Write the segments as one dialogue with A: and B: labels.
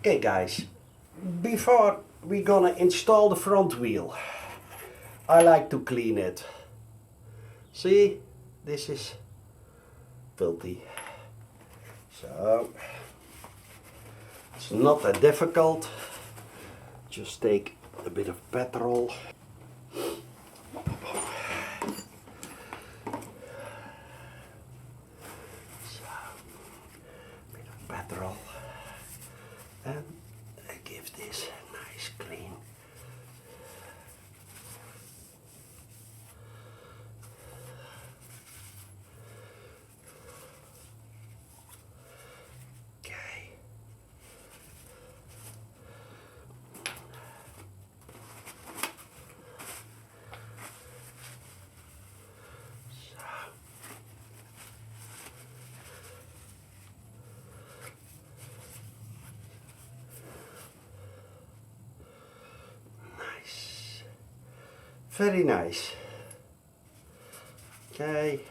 A: Okay guys, before we're gonna install the front wheel, I like to clean it. See, this is filthy. So, it's not that difficult. Just take a bit of petrol. Petrol, and I give this a nice clean. Okay. Very nice. Okay.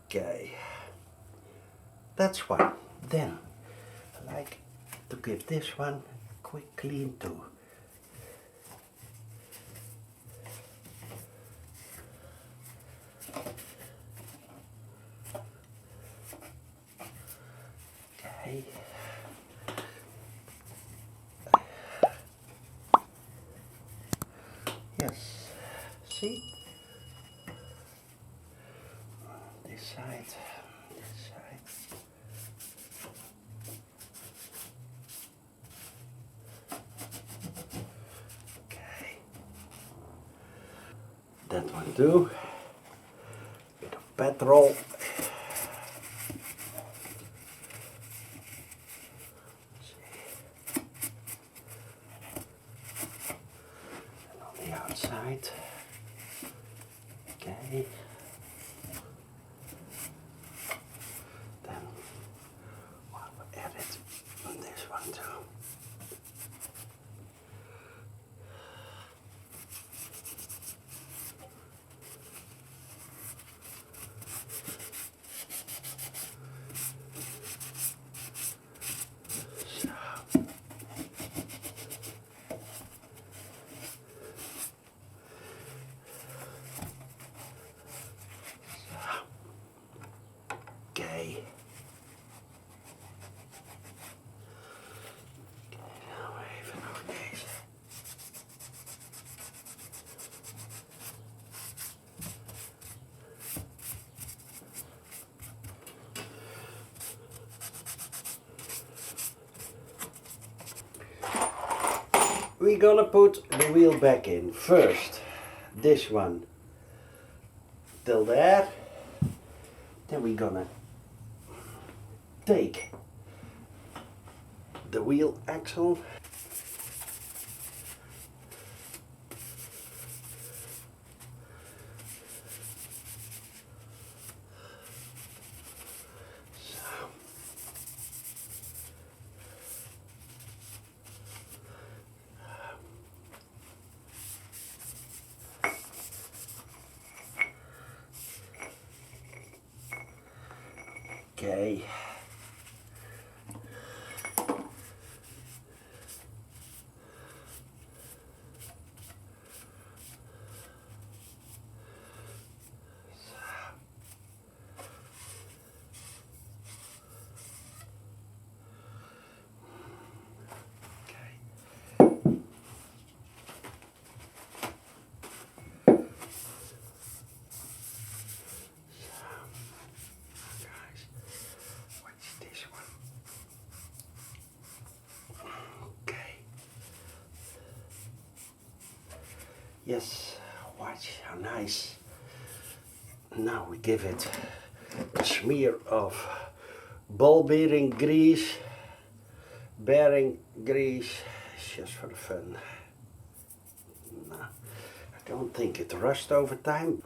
A: Okay. That's one. Then I like to give this one a quick clean too. Okay. Yes, see? This side, this side. Okay. That one too. Bit of petrol. And on the outside. Okay. Then we'll add it on this one too. Okay. Even nog deze. We're gonna put the wheel back in first. This one till there. Then we're gonna take the wheel axle. Okay. Yes, watch how nice. Now we give it a smear of ball bearing grease, just for the fun. No, I don't think it rusts over time.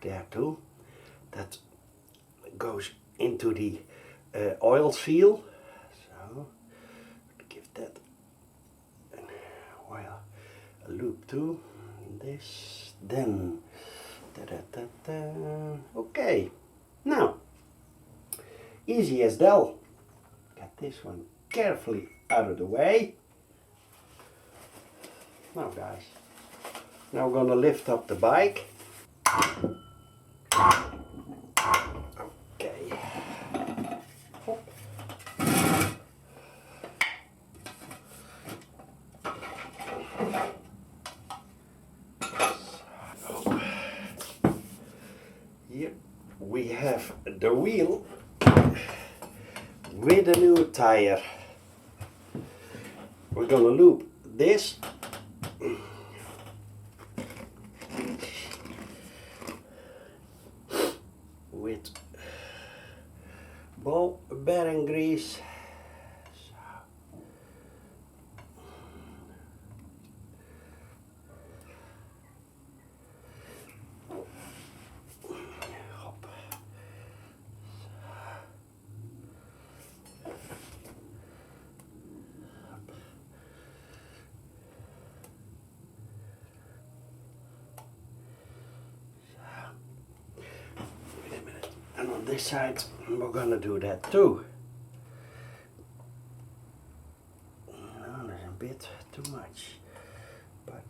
A: there too. That goes into the oil seal. So give that an oil a loop too. This, then okay. Now, easy as Del. Get this one carefully out of the way. Now guys, now we're gonna lift up the bike. Okay. Hop. Here we have the wheel with a new tire. We're gonna loop this with ball bearing grease. And on this side we're gonna do that too. No, there's a bit too much, but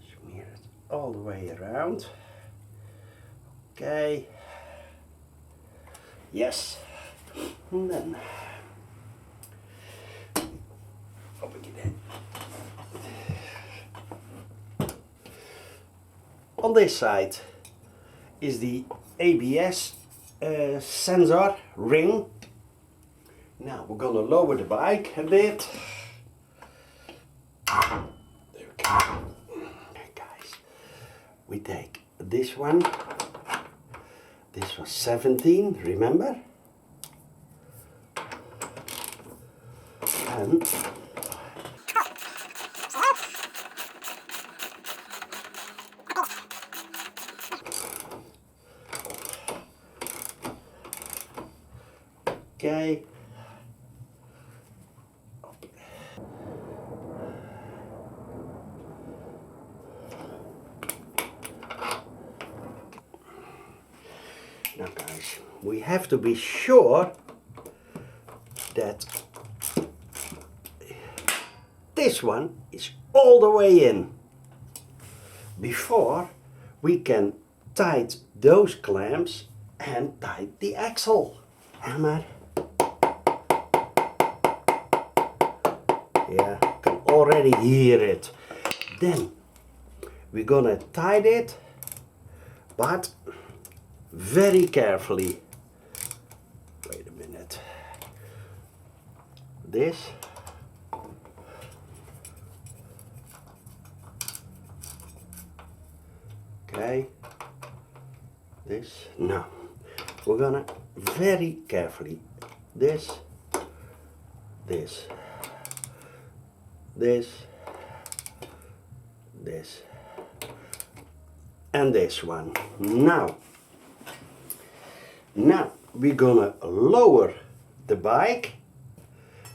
A: smear it all the way around. Okay. Yes. And then up again. On this side is the ABS sensor ring. Now we're gonna lower the bike a bit. There we go. Guys, we take this one. This was 17, remember? And okay. Now guys, we have to be sure that this one is all the way in before we can tighten those clamps and tighten the axle. Hammer. Yeah, I can already hear it. Then we're gonna tighten it, but very carefully. Wait a minute. This. Okay. This. No. We're gonna very carefully. This. This. This. This. And this one. Now we're gonna lower the bike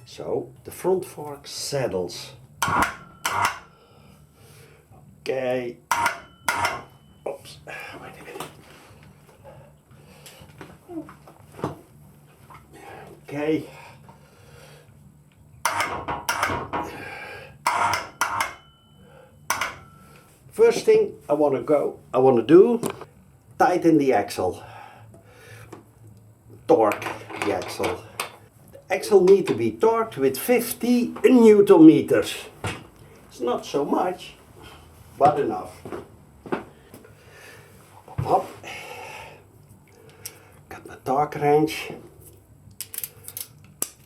A: so the front fork settles. Okay. Oops. Wait a minute. Okay. First thing I want to do, tighten the axle. Torque the axle. The axle needs to be torqued with 50 Newton meters. It's not so much, but enough. Hop. Got my torque wrench.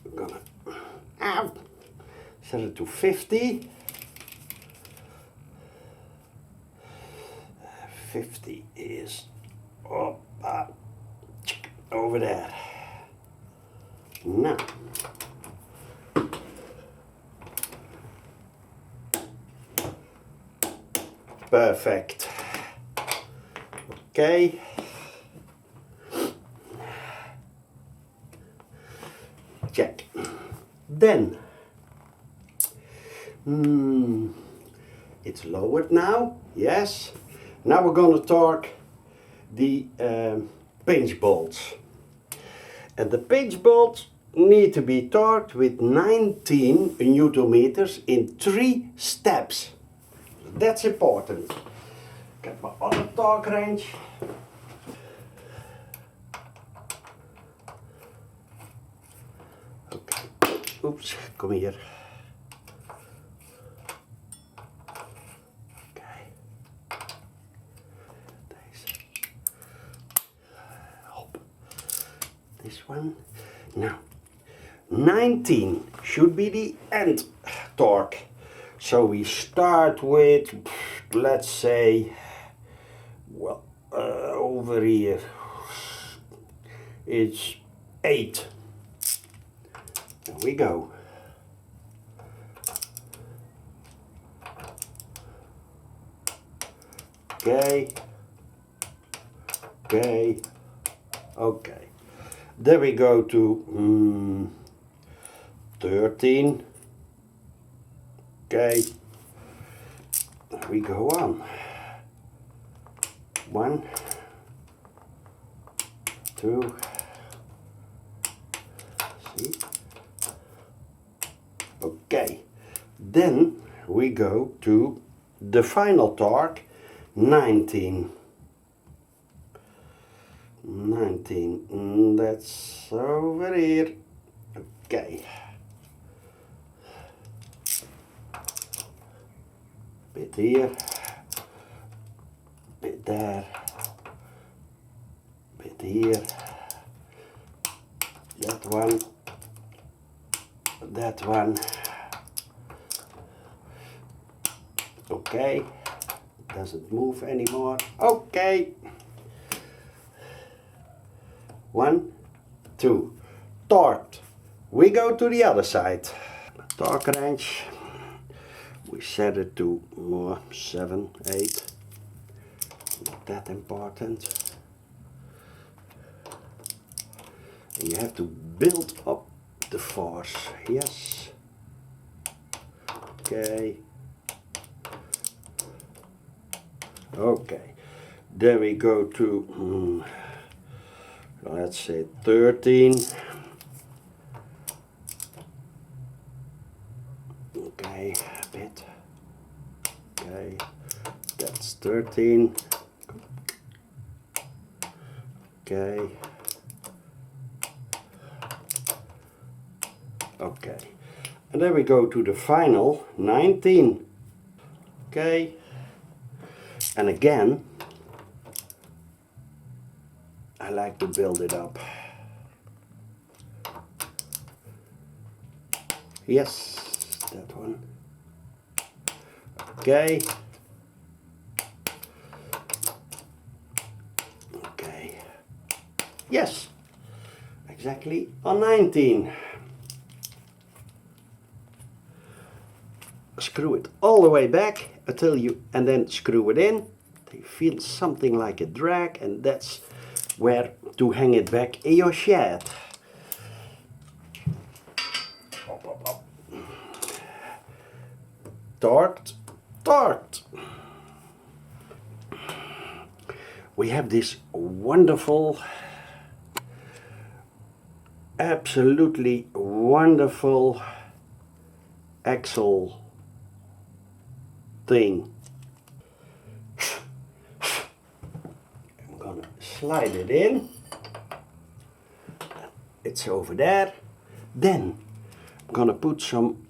A: I'm gonna set it to 50. 50 is over there. Now Perfect. Okay. Check. Then it's lowered now. Yes. Now we're going to torque the pinch bolts. And the pinch bolts need to be torqued with 19 Newton meters in 3 steps. That's important. Get my other torque wrench. Okay. Oops, come here. Okay. This one. Now, 19 should be the end torque. So we start with, let's say, well, over here, it's 8. There we go. Okay. Okay. Okay. There we go to 13. Okay. There we go on. 1, 2. See? Okay. Then we go to the final torque, 19. 19, that's over here. Okay. Bit here, bit there, bit here, that one, that one. Okay, doesn't move anymore. Okay. 1, 2, torqued. We go to the other side. Torque wrench. We set it to 7, 8. Not that important. And you have to build up the force. Yes. Okay. Okay. Then we go to let's say 13. Okay, a bit. Okay, that's 13. Okay. Okay. And then we go to the final 19. Okay. And again, I like to build it up. Yes, that one. Okay. Okay. Yes, exactly on 19. Screw it all the way back until you, and then screw it in. You feel something like a drag, and that's where to hang it back in your shed. Torqued, torqued. We have this wonderful, absolutely wonderful axle thing. I'm gonna slide it in. It's over there. Then I'm gonna put some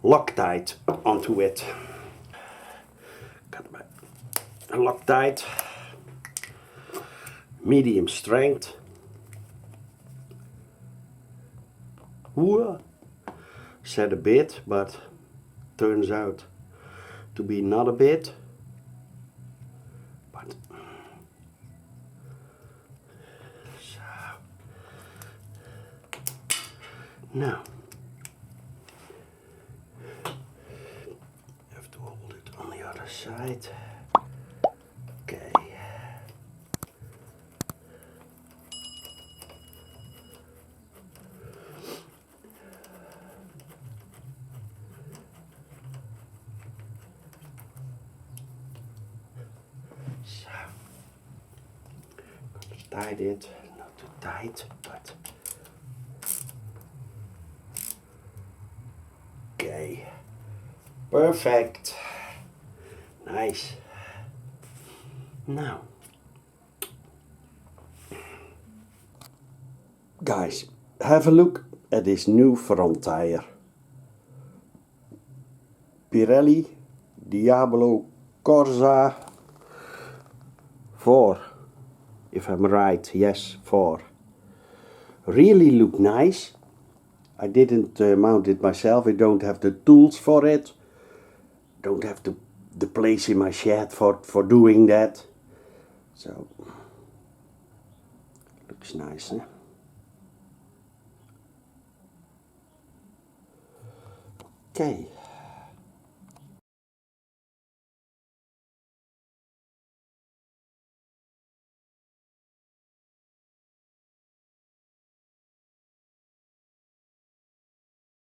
A: Loctite onto it. Got my Loctite, medium strength. Whoa. Said a bit, but turns out to be not a bit. But so now you have to hold it on side. Okay. So, I'm going to tight it, not too tight, but okay. Perfect. Nice. Now, guys, have a look at this new front tire. Pirelli Diablo Corsa 4, if I'm right, yes, 4. Really look nice. I didn't mount it myself, I don't have the tools for it. Don't have the place in my shed for doing that. So, looks nice, eh? Okay.